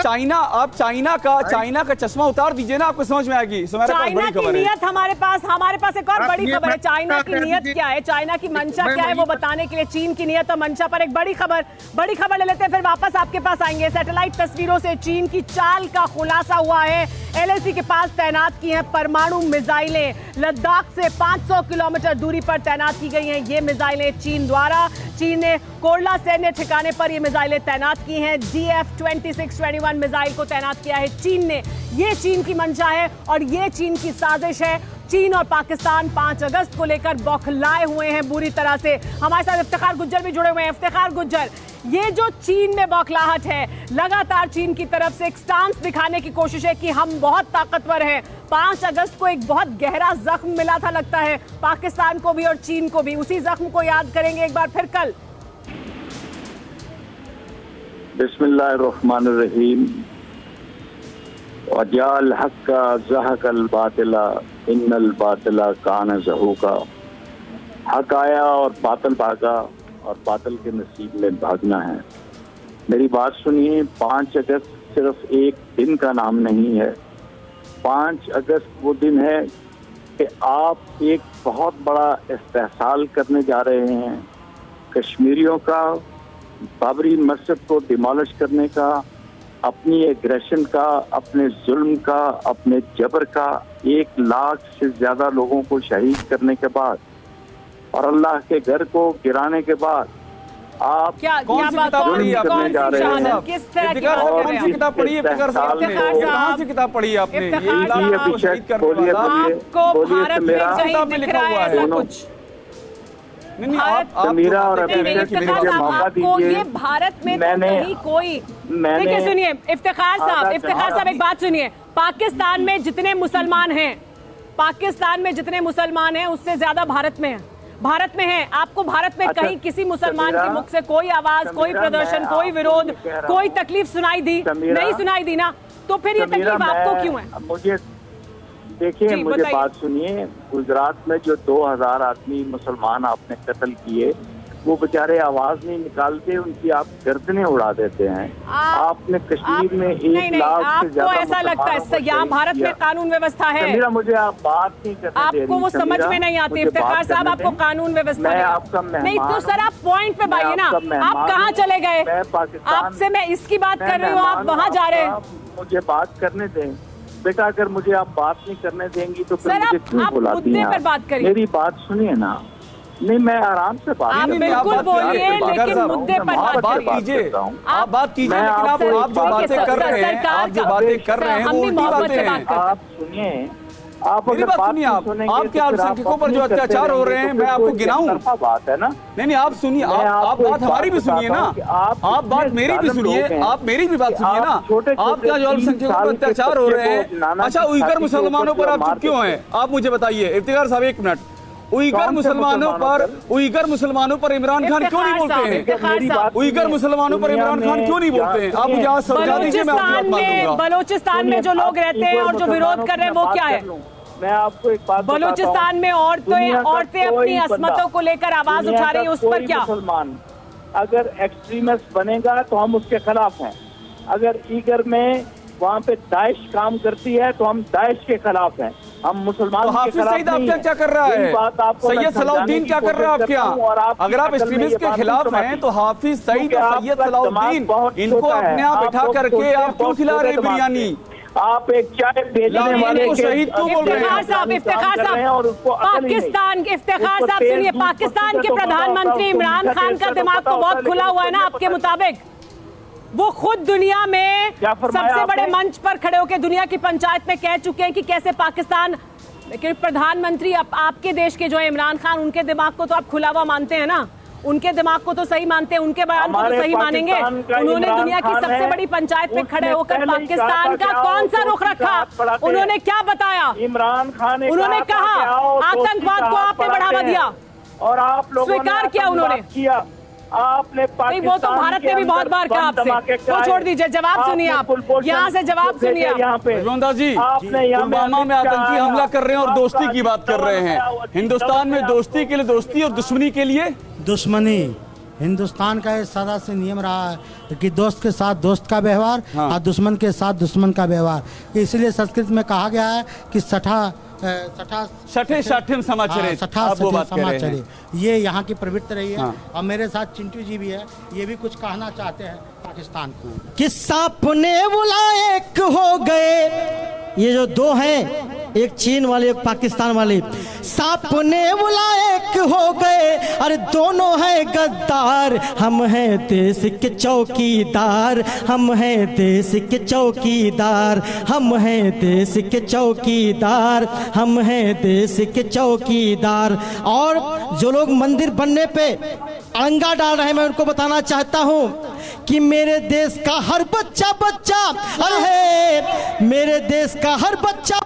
चाइना का चश्मा उतार दीजिए ना, आपको समझ में आएगी। सुमेरा पास चाइना बड़ी की खबर है। नियत हमारे पास एक और आप बड़ी ये खबर है। मत चाइना की कर नियत दीजिए। क्या है, चाइना की मंशा मैं क्या है, वही- वो बताने के लिए चीन की नियत और मंशा पर एक बड़ी खबर ले लेते हैं, फिर वापस आपके पास आएंगे। सैटेलाइट तस्वीरों से चीन की चाल का खुलासा हुआ है। एलएसी के पास तैनात की हैं परमाणु मिसाइलें, लद्दाख से 500 किलोमीटर दूरी पर तैनात की गई हैं ये मिसाइलें चीन द्वारा। चीन ने कोरला सैन्य ठिकाने पर ये मिसाइलें तैनात की हैं। DF-26-21 मिसाइल को तैनात किया है चीन ने। ये चीन की मंशा है और ये चीन की साजिश है। चीन और पाकिस्तान 5 अगस्त को लेकर बौखलाए हुए हैं बुरी तरह से। हमारे साथ इफ्तिखार गुज्जर भी जुड़े हुए हैं। इफ्तिखार गुज्जर, ये जो चीन में बौखलाहट है, लगातार चीन की तरफ से एक स्टांस दिखाने की कोशिश है कि हम बहुत ताकतवर हैं। 5 अगस्त को एक बहुत गहरा जख्म मिला था लगता है पाकिस्तान को भी और चीन को भी। उसी जख्म को याद करेंगे एक बार फिर कल। बिस्मिल्लाहिर्रहमानिर्रहीम। वजाल हक्का ज़हकल बातिला इन्नल बातिला कान ज़हूका। हक आया और बातिल भागा और बातिल के नसीब में भागना है। मेरी बात सुनिए, 5 अगस्त सिर्फ एक दिन का नाम नहीं है। 5 अगस्त वो दिन है कि आप एक बहुत बड़ा इस्तेहसाल करने जा रहे हैं कश्मीरियों का, बाबरी मस्जिद को डिमोलिश करने का, अपनी एग्रेशन का, अपने जुल्म का, अपने जबर का 1 लाख से ज्यादा लोगों को शहीद करने के बाद और अल्लाह के घर को गिराने के बाद आप क्या कौन सी किताब पढ़ी आपने? कौन सी जा रहे हैं। शहादत, किस तरह की इफ्तिखार बात साहब, कर कौन रहे सी हैं? किताब पढ़ी है इफ्तिखार साहब ने? इफ्तिखार कौन साहब, सी किताब पढ़ी है आपने? इफ्तिखार ये साहब, आपको शहीद करने बोलिए, वाला। बोलिए। आपको बोलिए भारत में समीरा। कहीं किताब में दिख लिखा रहा हुआ है है। ऐसा दोनों। कुछ? नहीं, भारत- आप समीरा और जो अभिषेक बातें कर रहे हैं, इफ्तिखार मुझे साहब, मौका आपको दीजिए। ये भारत में तो मैंने- कहीं कोई मैंने- देखिए, सुनिए इफ्तिखार साहब, इफ्तिखार साहब एक बात सुनिए। पाकिस्तान में जितने मुसलमान हैं, पाकिस्तान में जितने मुसलमान हैं उससे ज्यादा भारत में है। भारत में है। आपको भारत में अच्छा, कहीं किसी मुसलमान समीरा, के मुख से कोई आवाज, कोई समीरा, प्रदर्शन, मैं कोई आपको विरोध, ये कह रहा कोई हूं। तकलीफ सुनाई दी? समीरा, नहीं सुनाई दी ना, तो फिर ये समीरा, तकलीफ आपको मैं- क्यों है? मुझे देखिए, जी, मुझे बताइए। बात सुनिए। गुजरात में जो 2000 आदमी मुसलमान आपने कत्ल किए, वो बेचारे आवाज नहीं निकालते, उनकी आप गर्दनें उड़ा देते हैं। आपने कश्मीर में 1 नहीं, नहीं, लाख से आपको ज्यादा ऐसा लगता मुसलमानों को है यहाँ शहीद भारत में किया। कानून व्यवस्था है? समीरा, मुझे आप बात नहीं करने दे रही। आपको वो समझ समीरा, में नहीं आती। मुझे इफ्तिखार बात साहब, करने आपको दें। कानून व्यवस्था मैं नहीं आपका मेहमान नहीं, तो सर आप पॉइंट पे मैं पाइए ना। आपका मेहमान आप कहाँ हूँ। चले गए? मैं पाकिस्तान- आपसे मैं इसकी बात मैं कर रही हूँ, आप मेहमान वहाँ हूँ जा रहे हैं। आपका, मुझे बात करने दें बेटा। अगर मुझे आप बात नहीं करने देंगी तो फिर सर, मुझे आप क्यों बुलाती मुद्दे हैं पर आप? बात करिए। मेरी बात सुनिए ना। नहीं, मैं आराम से बात आप कर रहा हूँ। बिल्कुल बात बोलिए, कीजिए, लेकिन इफ्तिखार साहब, मुद्दे पर मैं बात मोहब्बत करिए। से कीजिए। करता हूँ। आप बात कीजिए, मैं लेकिन आप आपको जो बातें देखिए, कर रहे हैं, सरकार आप जो का- बातें कर रहे हैं हम वो भी उल्टी मोहब्बत बातें से हैं। बात करते हैं। आप सुनिए, आप मेरी अगर बात बात सुनिए, नहीं आप सुनेंगे आपके तो फिर आप अल्पसंख्यकों पर जो अपनी करते अत्याचार हो रहे हैं, रहेंगे, मैं तो आपको फिर कोई गिनाऊं? एकतरफा बात है ना। नहीं, आप सुनिए, मैं आप आपको बात एक हमारी भी बात सुनिए बताता ना। हूं कि आप आप बात इतने मेरी भी जालिम सुनिए, लोग हैं आप मेरी भी बात कि सुनिए ना। आप छोटे-छोटे आप क्या जो 3 अल्पसंख्यकों पर साल के अत्याचार हो बच्चे रहे को हैं? नाना अच्छा, की उइगर छाती के मुसलमानों ऊपर पर आप मार चुप क्यों के- हैं? आप मुझे बताइए इफ्तिखार साहब, 1 मिनट। उइगर कौन से मुसलमानों पर इमरान खान क्यों नहीं बोलते हैं? इफ्तिखार साहब, उइगर मुसलमानों पर इमरान खान क्यों नहीं बोलते हैं? आप मुझे आज समझा दीजिए, मैं आपकी बात मान लूंगा। बलूचिस्तान में जो लोग रहते हैं और जो विरोध कर रहे हैं वो क्या है? मैं आपको एक बात बलूचिस्तान में औरतें अपनी असमतों को लेकर आवाज उठा रही हैं, उस पर क्या? मुसलमान अगर एक्सट्रीमिस्ट बनेगा तो हम उसके खिलाफ हैं। अगर ईगर में वहाँ पे दाइश काम करती है तो हम दाइश के खिलाफ हैं। हम मुसलमान तो के हाफिज खिलाफ सईद आप नहीं क्या हैं। क्या कर रहा यही है? बात आपको मैं सैयद समझाने सलाउद्दीन की क्या कर रहा है? आप कोशिश क्या? करता हूं और आपकी अगर आप अकल में एक्सट्रीमिस्ट ये के बात खिलाफ नहीं हैं तो हाफिज सईद क्योंकि और सैयद आपका सलाउद्दीन दिमाग बहुत इनको छोटा है। अपने आप आप बैठा बहुत करके छोटे आप क्यों बहुत खिला रहे छोटे दिमाग बिरयानी? के। आप एक चाय बेचने वाले को शहीद क्यों बोल रहे हैं? इफ्तिखार साहब, पाकिस्तान, इफ्तिखार साहब सुनिए, पाकिस्तान के प्रधानमंत्री इमरान खान का दिमाग तो बहुत खुला हुआ है ना आपके मुताबिक। वो खुद दुनिया में सबसे बड़े मंच पर खड़े होकर दुनिया की पंचायत में कह चुके हैं कि कैसे पाकिस्तान, लेकिन प्रधानमंत्री आपके देश के जो है इमरान खान, उनके दिमाग को तो आप खुला हुआ मानते हैं ना, उनके दिमाग को तो सही मानते हैं, उनके बयान को तो सही मानेंगे। उन्होंने दुनिया की सबसे बड़ी पंचायत में खड़े होकर पाकिस्तान का कौन सा रुख रखा? उन्होंने क्या बताया? इमरान खान ने उन्होंने कहा आतंकवाद को आपने बढ़ावा दिया और आप लोगों स्वीकार किया उन्होंने किया। आपने नहीं, वो तो भारत ने भी बहुत बार कहा आपसे, वो छोड़ दीजिए, जवाब सुनिए आप, यहाँ से जवाब सुनिए। जी पुलवामा में आतंकी हमला कर रहे हैं और दोस्ती की बात कर रहे हैं। हिंदुस्तान में दोस्ती के लिए दोस्ती और दुश्मनी के लिए दुश्मनी। हिंदुस्तान का ये सदा से नियम रहा है कि दोस्त के साथ दोस्त का व्यवहार और दुश्मन के साथ दुश्मन का व्यवहार। इसलिए संस्कृत में कहा गया है कि छठे समाचरे, आप वो बात कह रहे हैं। ये यहाँ की प्रवृत्ति रही है। और मेरे साथ चिंटू जी भी है, ये भी कुछ कहना चाहते हैं पाकिस्तान को। कि सपने बुलाए एक हो गए, ये जो दो हैं, एक चीन वाले एक पाकिस्तान वाले, सपने बुलाए एक हो गए, अरे दोनों हैं गद्दार, हम हैं देश के चौकीदार, हम हैं देश के चौकीदार, हम हैं देश के चौकीदार, हम हैं देश के चौकीदार। और जो लोग मंदिर बनने पे अड़ंगा डाल रहे हैं, मैं उनको बताना चाहता हूँ कि मेरे देश का हर बच्चा अरे मेरे देश का हर बच्चा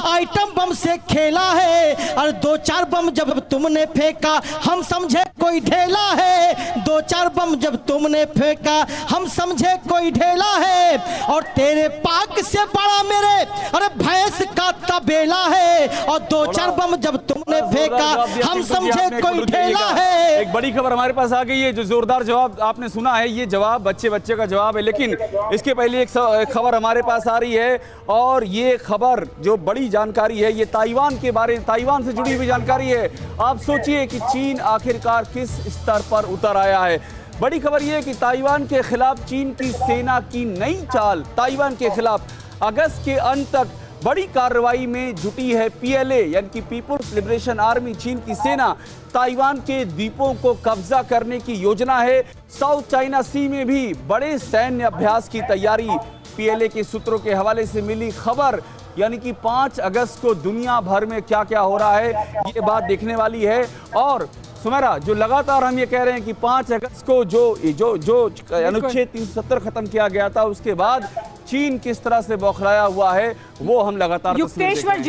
आइटम बम से खेला है। और 2-4 बम जब तुमने फेंका हम समझे कोई ढेला है, 2-4 बम जब तुमने फेंका हम समझे कोई ढेला है। और तेरे पाक से बड़ा मेरे अरे भैंस का तबेला है, और 2-4 बम जब तुमने फेंका हम समझे कोई ढेला है। एक बड़ी खबर हमारे पास आ गई है, जो जोरदार जवाब आपने सुना है, ये जवाब बच्चे का जवाब है। लेकिन इसके पहले एक खबर हमारे पास आ रही है, और ये खबर जो बड़ी जानकारी है, ये ताइवान के बारे में, ताइवान से जुड़ी हुई जानकारी है। आप सोचिए कि चीन आखिरकार किस स्तर पर उतर आया है। बड़ी खबर यह है कि ताइवान के खिलाफ चीन की सेना की नई चाल, ताइवान के खिलाफ अगस्त के अंत तक बड़ी कार्रवाई में जुटी है पीएलए, यानी कि पीपुल्स लिबरेशन आर्मी। चीन की सेना ताइवान के द्वीपों को कब्जा करने की योजना है। साउथ चाइना सी में भी बड़े सैन्य अभ्यास की तैयारी। पीएलए के सूत्रों के हवाले से मिली खबर, यानी कि 5 अगस्त को दुनिया भर में क्या क्या हो रहा है, ये बात देखने वाली है। और सुमेरा, जो लगातार हम ये कह रहे हैं कि 5 अगस्त को जो अनुच्छेद 370 खत्म किया गया था, उसके बाद चीन किस तरह से बौखलाया हुआ है, वो हम लगातार युक्तेश्वर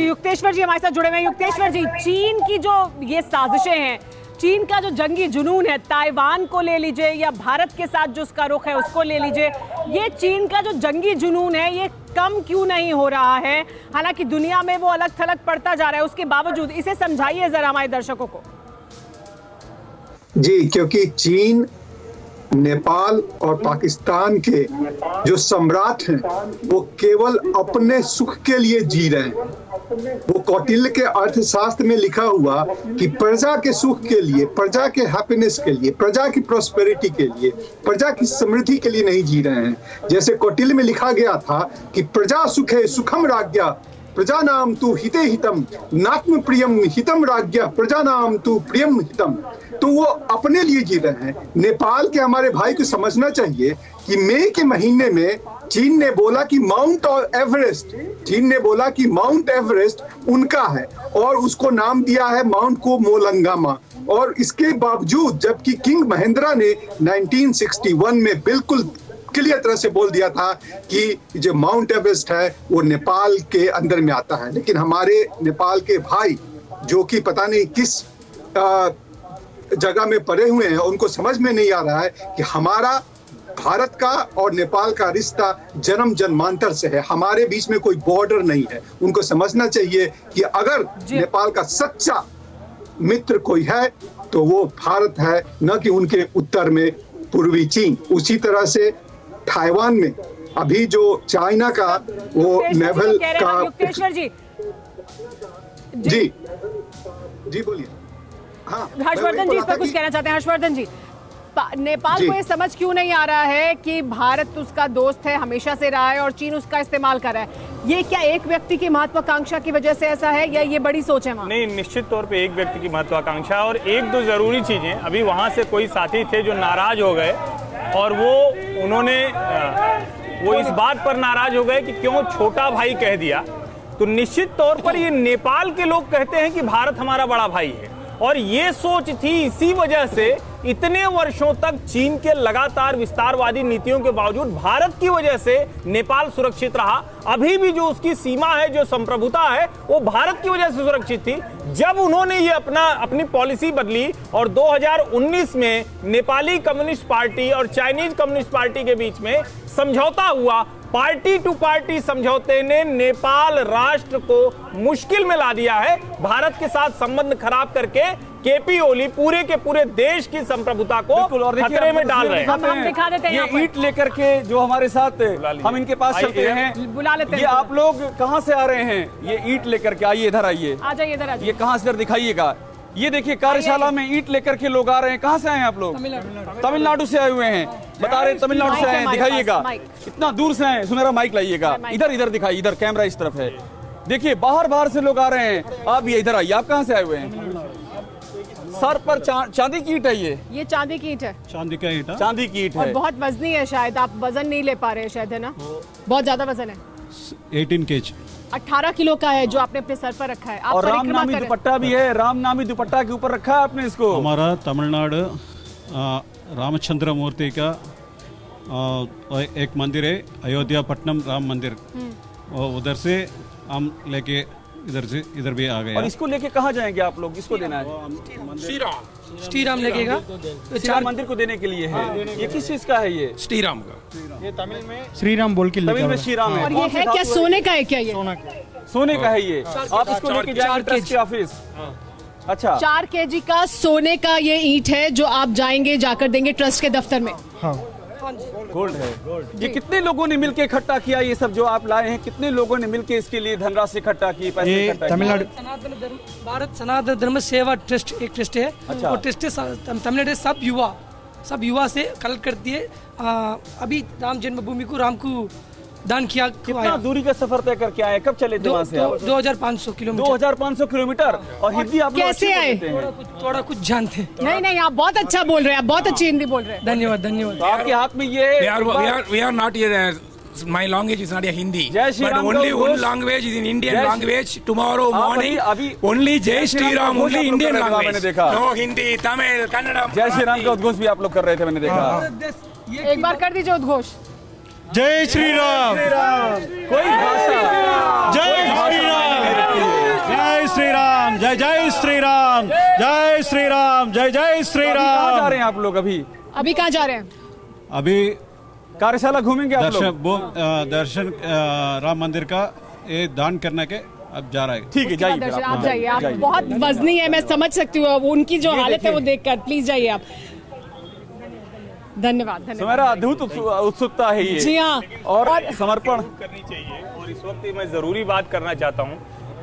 जी हमारे साथ जुड़े हुए हैं। युक्तेश्वर जी, चीन की जो ये साजिशें हैं, चीन का जो जंगी जुनून है, ताइवान को ले लीजिए या भारत के साथ जो उसका रुख है उसको ले लीजिए, ये चीन का जो जंगी जुनून है ये कम क्यों नहीं हो रहा है? हालांकि दुनिया में वो अलग थलग पड़ता जा रहा है, उसके बावजूद इसे समझाइए जरा हमारे दर्शकों को। जी, क्योंकि चीन, नेपाल और पाकिस्तान के जो सम्राट हैं वो केवल अपने सुख के लिए जी रहे हैं। वो कौटिल्य के अर्थशास्त्र में लिखा हुआ कि प्रजा के सुख के लिए, प्रजा के हैप्पीनेस के लिए, प्रजा की प्रोस्पेरिटी के लिए, प्रजा की समृद्धि के लिए नहीं जी रहे हैं। जैसे कौटिल्य में लिखा गया था कि प्रजा सुखे सुखम राज्ञा प्रजा नाम तू हिते हितम नात्म प्रियम हितम राज्ञा प्रजा नाम तू प्रियम हितम। तो वो अपने लिए जी रहे हैं। नेपाल के हमारे भाई को समझना चाहिए कि मई के महीने में चीन ने बोला कि माउंट एवरेस्ट उनका है और उसको नाम दिया है माउंट को मोलंगामा। और इसके बावजूद जबकि किंग महेंद्रा ने 1961 में बिल्कुल क्लियर तरह से बोल दिया था कि जो माउंट एवरेस्ट है वो नेपाल के अंदर में आता है, लेकिन हमारे नेपाल के भाई जो कि पता नहीं किस जगह में पड़े हुए हैं, उनको समझ में नहीं आ रहा है कि हमारा भारत का और नेपाल का रिश्ता जन्म जन्मांतर से है। हमारे बीच में कोई बॉर्डर नहीं है। उनको समझना चाहिए कि अगर नेपाल का सच्चा मित्र कोई है तो वो भारत है, न कि उनके उत्तर में पूर्वी चीन। उसी तरह से ताइवान में अभी जो चाइना का वो नेवल का युक्तेश्वर जी जी बोलिए। हाँ, हर्षवर्धन जी इस पर कुछ कहना चाहते हैं? हर्षवर्धन जी, नेपाल को ये समझ क्यों नहीं आ रहा है कि भारत उसका दोस्त है, हमेशा से रहा है और चीन उसका इस्तेमाल कर रहा है? ये क्या एक व्यक्ति की महत्वाकांक्षा की वजह से ऐसा है या ये बड़ी सोच है वहाँ? नहीं, निश्चित तौर पे एक व्यक्ति की महत्वाकांक्षा और एक दो जरूरी चीजें। अभी वहां से कोई साथी थे जो नाराज हो गए और वो इस बात पर नाराज हो गए कि क्यों छोटा भाई कह दिया। तो निश्चित तौर पर ये नेपाल के लोग कहते हैं कि भारत हमारा बड़ा भाई है और ये सोच थी। इसी वजह से इतने वर्षों तक चीन के लगातार विस्तारवादी नीतियों के बावजूद भारत की वजह से नेपाल सुरक्षित रहा। अभी भी जो उसकी सीमा है, जो संप्रभुता है, वो भारत की वजह से सुरक्षित थी। जब उन्होंने ये अपनी पॉलिसी बदली और 2019 में नेपाली कम्युनिस्ट पार्टी और चाइनीज कम्युनिस्ट पार्टी के बीच में समझौता हुआ, पार्टी टू पार्टी समझौते ने नेपाल राष्ट्र को मुश्किल में ला दिया है। भारत के साथ संबंध खराब करके केपी ओली पूरे के पूरे देश की संप्रभुता को खतरे में डाल रहे हैं। हम दिखा देते हैं ये ईंट लेकर के जो हमारे साथ हम इनके पास चलते हैं, बुला लेते हैं। ये आप लोग कहाँ से आ रहे हैं? ये ईंट लेकर के आइए, इधर आइए, आ जाइए इधर, आ जाइए। ये कहाँ से दिखाइएगा। ये देखिए कार्यशाला में ईंट लेकर के लोग आ रहे हैं। कहाँ से आए हैं आप लोग? तमिलनाडु से आए हुए हैं, बता रहे तमिलनाडु से आए हैं। दिखाइएगा, इतना दूर से आए। सुनहरा माइक लाइएगा, इधर दिखाइए, इधर कैमरा इस तरफ है। देखिए बाहर से लोग आ रहे हैं। आप ये इधर आइए, आप कहाँ से आए हुए हैं? सर पर चांदी की ईंट है ये चांदी की ईंट है। चांदी का ईंट, चांदी की ईंट है। और बहुत वजनी है, शायद आप वजन नहीं ले पा रहे हैं, शायद, है ना? बहुत ज्यादा वजन है। 18 kg, 18 किलो का है जो आपने अपने सर पर रखा है। आप और परिक्रमा रामनामी करें। दुपट्टा भी है। रामनामी दुपट्टा के ऊपर रखा है आपने इसको। हमारा तमिलनाडु रामचंद्र मूर्ति का एक मंदिर है, अयोध्या पट्टनम राम मंदिर, और उधर से हम लेके इधर भी आ गए। और इसको लेके कहाँ जाएंगे आप लोग? इसको देना है श्री राम लगेगा, चार मंदिर को देने के लिए है। ये किस चीज का है? ये श्री राम का, ये तमिल में श्री राम बोल के तमिल में श्री राम है। और ये है क्या, सोने का है क्या? ये सोने का है। ये आप इसको लेके जाएंगे ट्रस्ट के ऑफिस। अच्छा, 4 kg का सोने का ये ईंट है जो आप जाएंगे, जाकर देंगे ट्रस्ट के दफ्तर में। गोल्ड है। ये कितने लोगों ने मिलके इकट्ठा किया? ये सब जो आप लाए हैं, कितने लोगों ने मिलके इसके लिए धनराशि इकट्ठा की, पैसे इकट्ठा किए? तमिलनाडु भारत सनातन धर्म सेवा ट्रस्ट एक ट्रस्ट है। अच्छा। और ट्रस्ट तमिलनाडु सब युवा से कलेक्ट करती है। अभी राम जन्मभूमि को राम को दान किया। कितना दूरी का सफर तय करके आए? कब चले थे वहाँ से? 2500 किलोमीटर। 2500 किलोमीटर। और हिंदी आप लोग कैसे आए? थोड़ा कुछ जानते। नहीं, आप बहुत अच्छा बोल रहे हैं, आप बहुत अच्छी हिंदी बोल रहे हैं। धन्यवाद। तो आपके हाथ में ये we are not here. My language is not a Hindi, Jai Shri but Ram only ka one Ghosh. language is in Indian Jai Shri- language. Tomorrow morning, अभी only Jai Shri Ram, का only उद्घोष Indian आप लोग कर रहे थे, language. मैंने देखा। No Hindi, Tamil, Kannada. जय श्री राम का उद्घोष भी आप लोग कर रहे थे, मैंने देखा। एक बार कर दीजिए उद्घोष। जय श्री राम, कोई भाषा, जय श्री राम, जय श्री राम, जय जय श्री राम, जय श्री राम, जय जय श्री कहाँ जा राम। रहे हैं आप लोग? अभी कहाँ जा रहे हैं? अभी कार्यशाला घूमेंगे आप लोग? दर्शन राम मंदिर का ये दान करने के अब जा रहा है। ठीक है, जाइए फिर दर्शन, आप। आप जाइए। आप बहुत वजनी है, मैं समझ सकती हूँ उनकी जो हालत है वो देखकर। प्लीज जाइए आप। धन्यवाद। मेरा अद्भुत उत्सुकता है ये। जी हाँ। और समर्पण करनी चाहिए। और इस वक्त मैं जरूरी बात करना चाहता हूँ,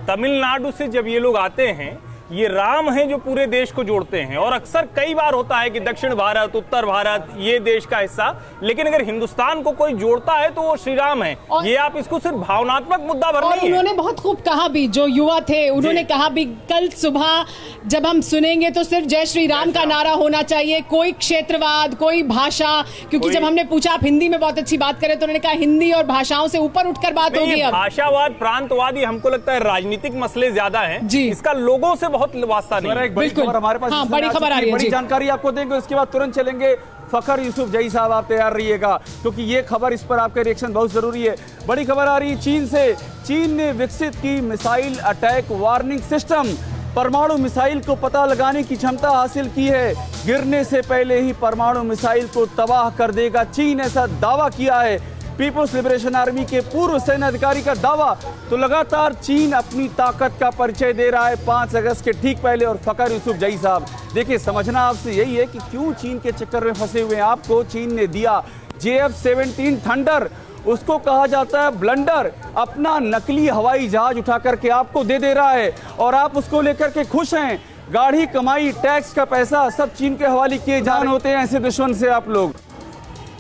तमिलनाडु से जब ये लोग आते हैं, ये राम हैं जो पूरे देश को जोड़ते हैं। और अक्सर कई बार होता है कि दक्षिण भारत, उत्तर भारत, ये देश का हिस्सा, लेकिन अगर हिंदुस्तान को कोई जोड़ता है तो वो श्री राम है। ये आप इसको सिर्फ भावनात्मक मुद्दा भर नहीं है। उन्होंने बहुत खूब कहा भी, जो युवा थे उन्होंने कहा भी, कल सुबह जब हम सुनेंगे तो सिर्फ जय श्री राम का नारा होना चाहिए, कोई क्षेत्रवाद, कोई भाषा। क्योंकि जब हमने पूछा आप हिंदी में बहुत अच्छी बात करें तो उन्होंने कहा हिंदी और भाषाओं से ऊपर उठकर बात होगी। अब भाषावाद, प्रांतवाद, हमको लगता है राजनीतिक मसले ज्यादा हैं। इसका लोगों से बहुत वास्ता नहीं। एक बड़ी खबर हमारे पास, हाँ, बड़ी खबर आ रही है। बड़ी जानकारी आपको देंगे, उसके बाद तुरंत चलेंगे। फखर यूसुफ जई साहब, आप तैयार रहिएगा क्योंकि ये खबर, इस पर आपका रिएक्शन बहुत जरूरी है। बड़ी खबर आ रही है चीन से। चीन ने विकसित की मिसाइल अटैक वार्निंग सिस्टम। परमाणु मिसाइल को पता लगाने की क्षमता हासिल की है। गिरने से पहले ही परमाणु मिसाइल को तबाह कर देगा, चीन ऐसा दावा किया है। पीपुल्स लिबरेशन आर्मी के पूर्व सैन्य अधिकारी का दावा। तो लगातार चीन अपनी ताकत का परिचय दे रहा है 5 अगस्त के ठीक पहले। और फखर यूसुफ जई साहब, देखिए समझना आपसे यही है कि क्यों चीन के चक्कर में फंसे हुए हैं। आपको चीन ने दिया JF-17 थंडर, उसको कहा जाता है ब्लंडर। अपना नकली हवाई जहाज उठा करके आपको दे रहा है और आप उसको लेकर के खुश हैं। गाढ़ी कमाई, टैक्स का पैसा सब चीन के हवाले किए जान होते हैं ऐसे दुश्मन से आप लोग।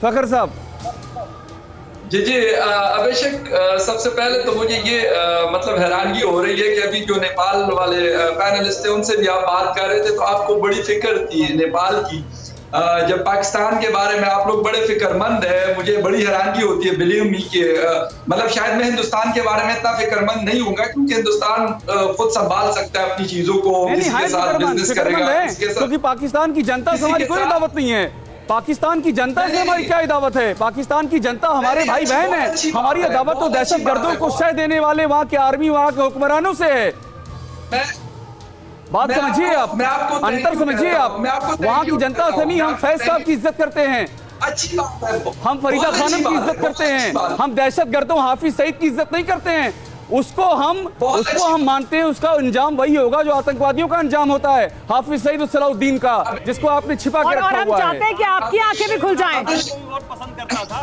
फखर साहब। जी जी अभिषेक, सबसे पहले तो मुझे ये मतलब हैरानगी हो रही है कि अभी जो नेपाल वाले पैनलिस्ट थे उनसे भी आप बात कर रहे थे तो आपको बड़ी फिक्र थी नेपाल की। जब पाकिस्तान के बारे में आप लोग बड़े फिक्रमंद है, मुझे बड़ी हैरानगी होती है, बिलीव मी कि मतलब शायद मैं हिंदुस्तान के बारे में इतना फिक्रमंद नहीं होऊंगा क्योंकि हिंदुस्तान खुद संभाल सकता है अपनी चीजों को, किसी के साथ बिजनेस करेगा, क्योंकि पाकिस्तान की जनता से हमारी कोई दावत नहीं है। पाकिस्तान की जनता से हमारी क्या दावत है? पाकिस्तान की जनता हमारे भाई बहन है। हमारी दावत तो दहशतगर्दों को शह देने वाले वहाँ के आर्मी, वहाँ के हुक्मरानों से है। बात समझिए आप, अंतर समझिए आप। वहाँ की जनता से नहीं, हम फैज साहब की इज्जत करते हैं, अच्छी बात है, हम फरीदा खानम की इज्जत करते हैं, हम दहशतगर्दों हाफिज सईद की इज्जत नहीं करते हैं। उसको हम मानते हैं उसका अंजाम वही होगा जो आतंकवादियों का अंजाम होता है, हाफिज सईद और सलाउद्दीन का, जिसको आपने छिपा के रखा हुआ है। और हम चाहते हैं कि आपकी आंखें भी खुल जाएं।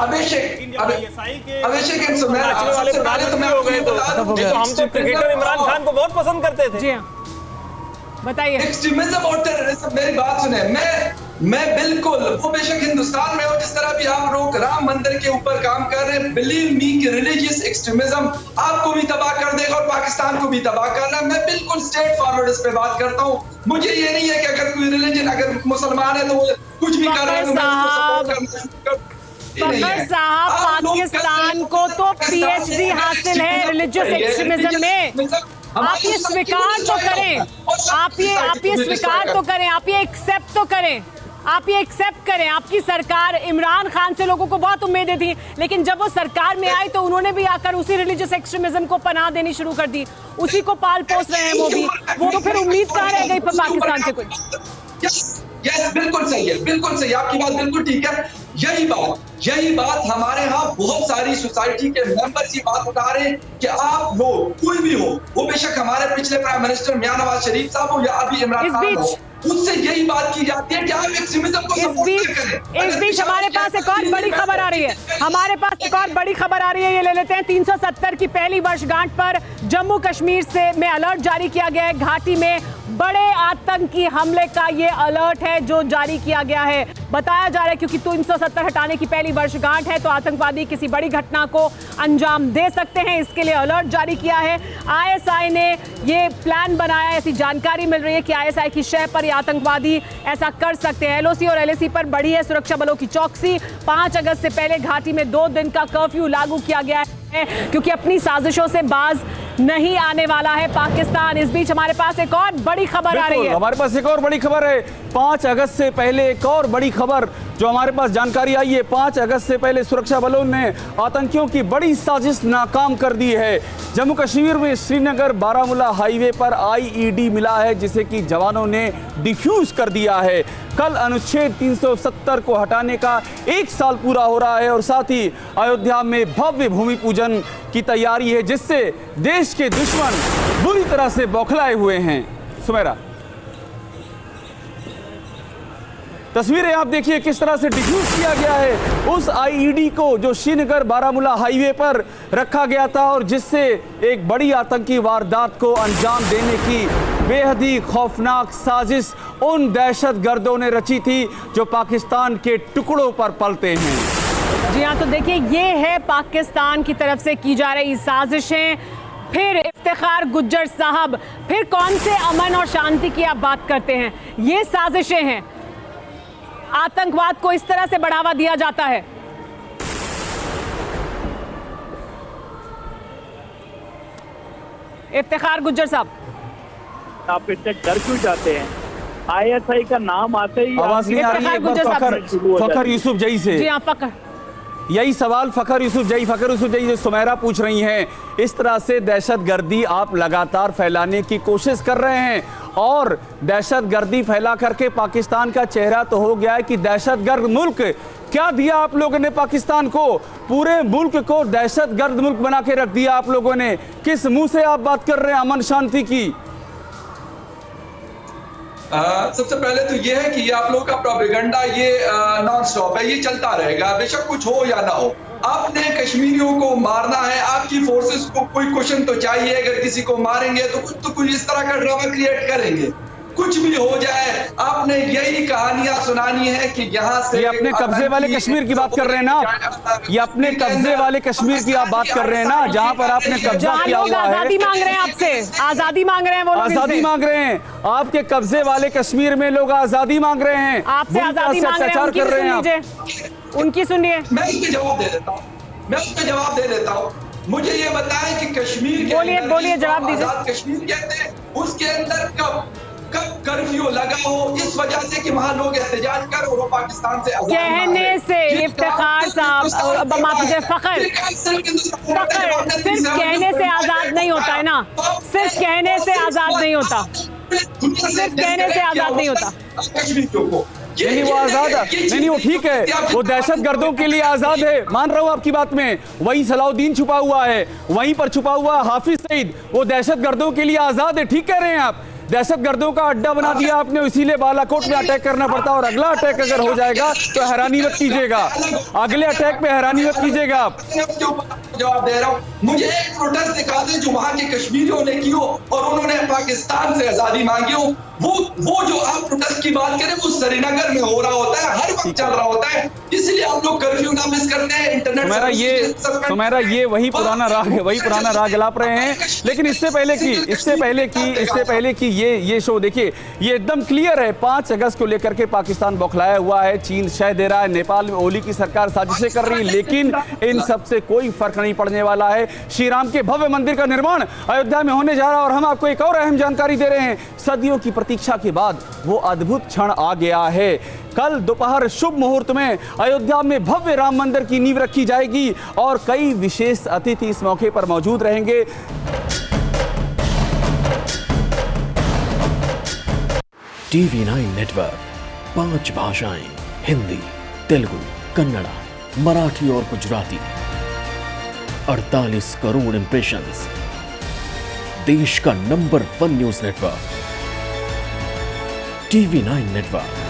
अभिषेक एंड सुमेरा, सबसे पहले तो मैं आपको ये बता दूं, हम तो क्रिकेटर इमरान खान को बहुत पसंद करते थे। जी हाँ, बताइए। एक्सट्रीमिज्म और टेररिज्म, मेरी बात सुने, मैं बिल्कुल, वो बेशक हिंदुस्तान में हो, जिस तरह भी आप लोग राम मंदिर के ऊपर काम कर रहे हैं, बिलीव मी कि रिलीजियस एक्सट्रीमिज्म आपको भी तबाह कर देगा और पाकिस्तान को भी तबाह करना। मैं बिल्कुल स्ट्रेट फॉरवर्ड इस पे बात करता हूँ। मुझे ये नहीं है कि अगर कोई रिलीजन, अगर मुसलमान है तो वो कुछ भी कर रहे हैं तो मैं उसको सपोर्ट करना। फखर साहब, पाकिस्तान को तो पीएचडी हासिल है रिलीजियस एक्सट्रीमिज्म में। आप ये स्वीकार तो करें, आप ये स्वीकार तो करें, आप ये एक्सेप्ट तो करें, आप ये एक्सेप्ट करें। आपकी सरकार, इमरान खान से लोगों को बहुत उम्मीदें थी, लेकिन जब वो सरकार में आई तो उन्होंने भी आकर उसी रिलीजियस एक्सट्रीमिज्म को पनाह देनी शुरू कर दी, उसी को पाल पोस रहे हैं वो भी। वो तो फिर उम्मीद कहाँ रह गई पाकिस्तान से कुछ? यस, बिल्कुल सही है, बिल्कुल सही, आपकी बात बिल्कुल ठीक है। यही बात हमारे यहाँ बहुत सारी सोसाइटी के मेंबर्स ये बात उठा रहे हैं कि आप लोग, कोई भी हो, वो बेशक हमारे पिछले प्राइम मिनिस्टर मियां नवाज शरीफ साहब हो या अभी इमरान खान हो, उससे यही बात की जाती है कि आप एक्सट्रीमिज्म को सपोर्ट करें। इस बीच हमारे पास एक और बड़ी खबर आ रही है, हमारे पास एक और बड़ी खबर आ रही है, ये ले लेते हैं। 370 की पहली वर्षगांठ पर जम्मू कश्मीर में अलर्ट जारी किया गया है। घाटी में बड़े आतंकी हमले का ये अलर्ट है जो जारी किया गया है। बताया जा रहा है क्योंकि 370 हटाने की पहली वर्षगांठ है तो आतंकवादी किसी बड़ी घटना को अंजाम दे सकते हैं, इसके लिए अलर्ट जारी किया है। आईएसआई ने ये प्लान बनाया, ऐसी जानकारी मिल रही है कि आईएसआई की शह पर ये आतंकवादी ऐसा कर सकते हैं। एलओसी और एलएसी पर बढ़ी है सुरक्षा बलों की चौकसी। 5 अगस्त से पहले घाटी में 2 दिन का कर्फ्यू लागू किया गया है क्योंकि अपनी साजिशों से बाज नहीं आने वाला है पाकिस्तान। इस बीच हमारे पास एक और बड़ी खबर आ रही है, हमारे पास एक और बड़ी खबर है। 5 अगस्त से पहले एक और बड़ी खबर जो हमारे पास जानकारी आई है। 5 अगस्त से पहले सुरक्षा बलों ने आतंकियों की बड़ी साजिश नाकाम कर दी है। जम्मू कश्मीर में श्रीनगर बारामूला हाईवे पर आईईडी मिला है जिसे कि जवानों ने डिफ्यूज कर दिया है। कल अनुच्छेद 370 को हटाने का 1 साल पूरा हो रहा है और साथ ही अयोध्या में भव्य भूमि पूजन की तैयारी है जिससे देश के दुश्मन बुरी तरह से बौखलाए हुए हैं। सुमेरा, तस्वीरें आप देखिए किस तरह से डिफ्यूज किया गया है उस आईईडी को जो श्रीनगर बारामूला हाईवे पर रखा गया था और जिससे एक बड़ी आतंकी वारदात को अंजाम देने की बेहद ही खौफनाक साजिश उन दहशतगर्दों ने रची थी जो पाकिस्तान के टुकड़ों पर पलते हैं। जी हाँ, तो देखिए ये है पाकिस्तान की तरफ से की जा रही साजिशें। फिर इफ्तिखार गुज्जर साहब, फिर कौन से अमन और शांति की आप बात करते हैं? ये साजिशें हैं, आतंकवाद को इस तरह से बढ़ावा दिया जाता है। इफ्तिखार गुज्जर साहब, आप इतने डर क्यों जाते हैं? आईएसआई का नाम आते ही आवाज नहीं आ रही है। फखर यूसुफ जई से, जी हाँ, फखर, यही सवाल फखर यूसुफ जई जो सुमेरा पूछ रही हैं। इस तरह से दहशतगर्दी आप लगातार फैलाने की कोशिश कर रहे हैं और दहशतगर्दी फैला करके पाकिस्तान का चेहरा तो हो गया है कि दहशतगर्द मुल्क। क्या दिया आप लोगों ने पाकिस्तान को? पूरे मुल्क को दहशतगर्द मुल्क बना के रख दिया आप लोगों ने। किस मुंह से आप बात कर रहे हैं अमन शांति की? सबसे पहले तो ये है कि ये आप लोगों का प्रोपेगेंडा ये नॉन स्टॉप है, ये चलता रहेगा बेशक कुछ हो या ना हो। आपने कश्मीरियों को मारना है, आपकी फोर्सेस को कोई क्वेश्चन तो चाहिए। अगर किसी को मारेंगे तो कुछ इस तरह का ड्रामा क्रिएट करेंगे। कुछ भी हो जाए, आपने यही कहानियां सुनानी है कि यहाँ से ये अपने कब्जे वाले कश्मीर की बात कर रहे हैं ना आप? ये अपने कब्जे वाले कश्मीर की आप बात कर रहे हैं ना, जहां पर आपने कब्जा जहां किया लोग हुआ है। आजादी मांग रहे हैं आपसे, आजादी मांग रहे हैं वो लोग आजादी इनसे। मांग रहे हैं, आपके कब्जे वाले कश्मीर में लोग आजादी मांग रहे हैं, आपसे बुरी तरह आजादी से मांग रहे हैं, अत्याचार उनकी कर रहे सुन हैं आप। लीजिए, उनकी सुनिए। मैं उसके जवाब दे देता हूँ, मैं उसके जवाब दे देता हूँ। मुझे ये बताएं कि कश्मीर के बोलिए, अंदर बोलिए, जिसको जवाब दीजिए। आजाद कश्मीर कहते हैं, उसके अंदर कब कर्फ्यू लगा हो, इस वजह से कि वहां लोग एहतजाज कर और वो पाकिस्तान से आजादी मांग रहे कहने हैं। से ये इफ्तिखार काम साहब, अब माफ कीजिए, फखर सिर्फ कहने से आजाद नहीं होता है ना, सिर्फ कहने से आजाद नहीं होता, सिर्फ कहने से आजाद नहीं होता। कश्मीरियों को नहीं वो आजाद है, नहीं वो ठीक है, वो दहशत गर्दों के लिए आजाद है, मान रहा हूं आपकी बात में। वहीं सलाउद्दीन छुपा हुआ है, वहीं पर छुपा हुआ हाफिज सईद, वो दहशत गर्दों के लिए आजाद है, ठीक कह रहे हैं आप। दहशत गर्दों का अड्डा बना दिया आपने, इसीलिए बालाकोट में अटैक करना पड़ता, और अगला अटैक अगर हो जाएगा तो हैरानी मत कीजिएगा, अगले अटैक पे हैरानी मत कीजिएगा आप। जवाब दे रहा हूँ, मुझे एक प्रोटेस्ट दिखा दे जो वहां के कश्मीरियों ने की हो और उन्होंने पाकिस्तान से आजादी मांगी हो। वो जो आप प्रोटेस्ट की बात करें वो श्रीनगर में हो रहा होता है, हर वक्त चल रहा होता है, इसलिए आप लोग कर्फ्यू ना मिस करते हैं। इंटरनेट सुमेरा ये वही पुराना राग है, वही पुराना राग लाप रहे हैं। लेकिन इससे पहले की ये शो देखिए, ये एकदम क्लियर है, 5 अगस्त को लेकर के पाकिस्तान बौखलाया हुआ है, चीन शह दे रहा है, नेपाल में ओली की सरकार साजिशें कर रही है, लेकिन इन सब से कोई फर्क नहीं पड़ने वाला है। श्री राम के भव्य मंदिर का निर्माण अयोध्या में होने जा रहा है, और हम आपको एक और अहम जानकारी दे रहे हैं, सदियों की प्रतीक्षा के बाद वो अद्भुत क्षण आ गया है। कल दोपहर शुभ मुहूर्त में अयोध्या में भव्य राम मंदिर की नींव रखी जाएगी, और कई विशेष अतिथि इस मौके पर मौजूद रहेंगे। TV9 नेटवर्क 5 भाषाएं, हिंदी, तेलुगु, कन्नड़ा, मराठी और गुजराती, 48 करोड़ इंप्रेशंस, देश का number 1 news network TV9 network.